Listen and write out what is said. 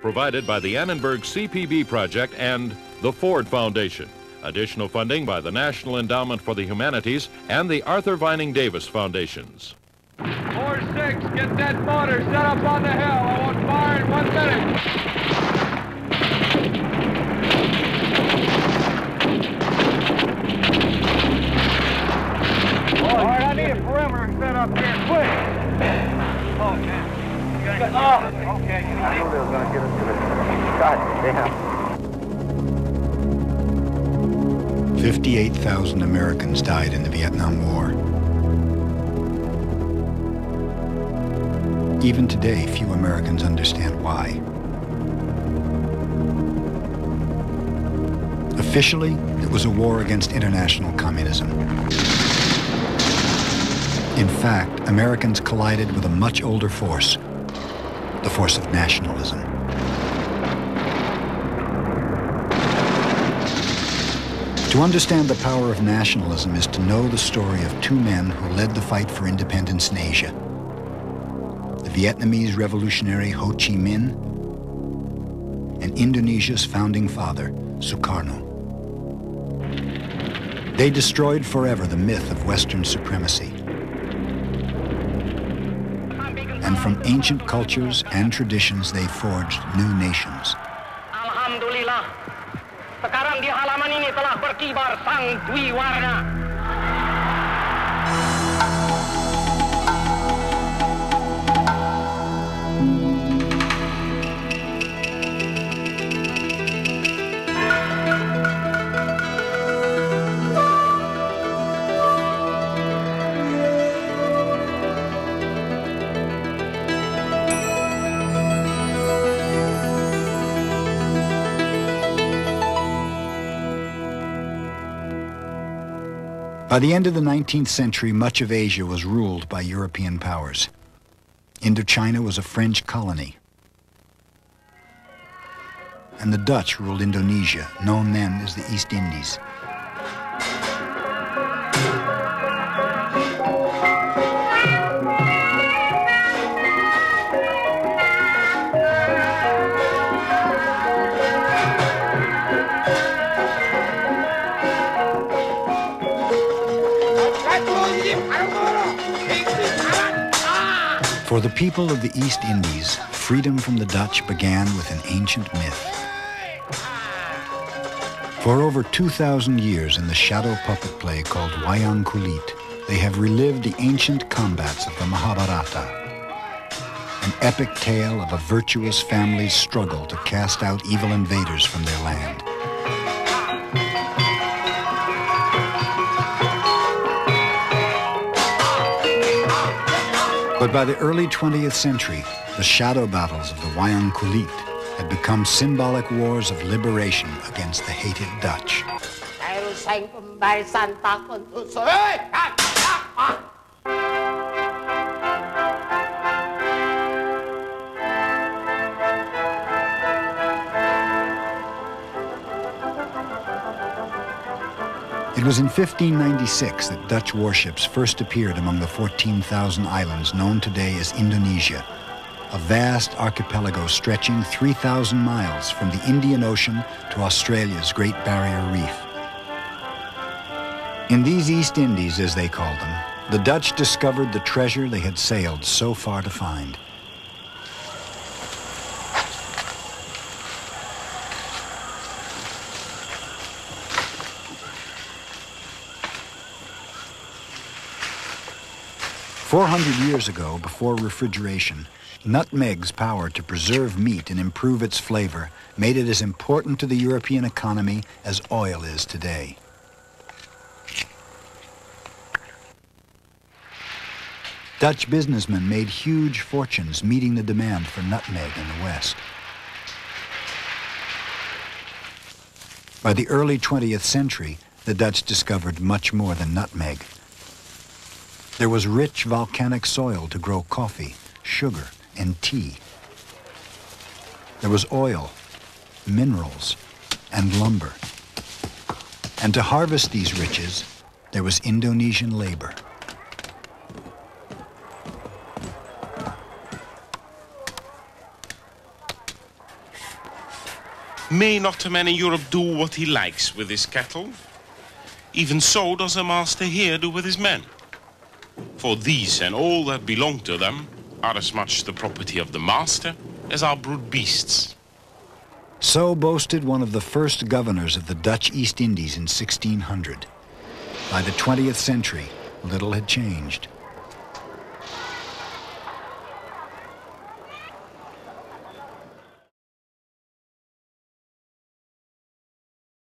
provided by the Annenberg CPB Project and the Ford Foundation. Additional funding by the National Endowment for the Humanities and the Arthur Vining Davis Foundations. 4-6, get that motor set up on the hill. I want fire in 1 minute. All right, I need a perimeter set up here, quick. Oh, man. Oh, okay. I knew they were going to get us to the... God damn. 58,000 Americans died in the Vietnam War. Even today, few Americans understand why. Officially, it was a war against international communism. In fact, Americans collided with a much older force, the force of nationalism. To understand the power of nationalism is to know the story of two men who led the fight for independence in Asia. The Vietnamese revolutionary Ho Chi Minh and Indonesia's founding father, Sukarno. They destroyed forever the myth of Western supremacy. And from ancient cultures and traditions, they forged new nations. Alhamdulillah, sekarang di halaman ini telah berkibar sang Dwi Warna. By the end of the 19th century, much of Asia was ruled by European powers. Indochina was a French colony. And the Dutch ruled Indonesia, known then as the East Indies. For the people of the East Indies, freedom from the Dutch began with an ancient myth. For over 2,000 years in the shadow puppet play called Wayang Kulit, they have relived the ancient combats of the Mahabharata, an epic tale of a virtuous family's struggle to cast out evil invaders from their land. But by the early 20th century, the shadow battles of the Wayang Kulit had become symbolic wars of liberation against the hated Dutch. It was in 1596 that Dutch warships first appeared among the 14,000 islands known today as Indonesia, a vast archipelago stretching 3,000 miles from the Indian Ocean to Australia's Great Barrier Reef. In these East Indies, as they called them, the Dutch discovered the treasure they had sailed so far to find. Years ago, before refrigeration, nutmeg's power to preserve meat and improve its flavor made it as important to the European economy as oil is today. Dutch businessmen made huge fortunes meeting the demand for nutmeg in the West. By the early 20th century, the Dutch discovered much more than nutmeg. There was rich volcanic soil to grow coffee, sugar, and tea. There was oil, minerals, and lumber. And to harvest these riches, there was Indonesian labor. May not a man in Europe do what he likes with his cattle? Even so does a master here do with his men. For these and all that belong to them are as much the property of the master as our brute beasts. So boasted one of the first governors of the Dutch East Indies in 1600. By the 20th century, little had changed.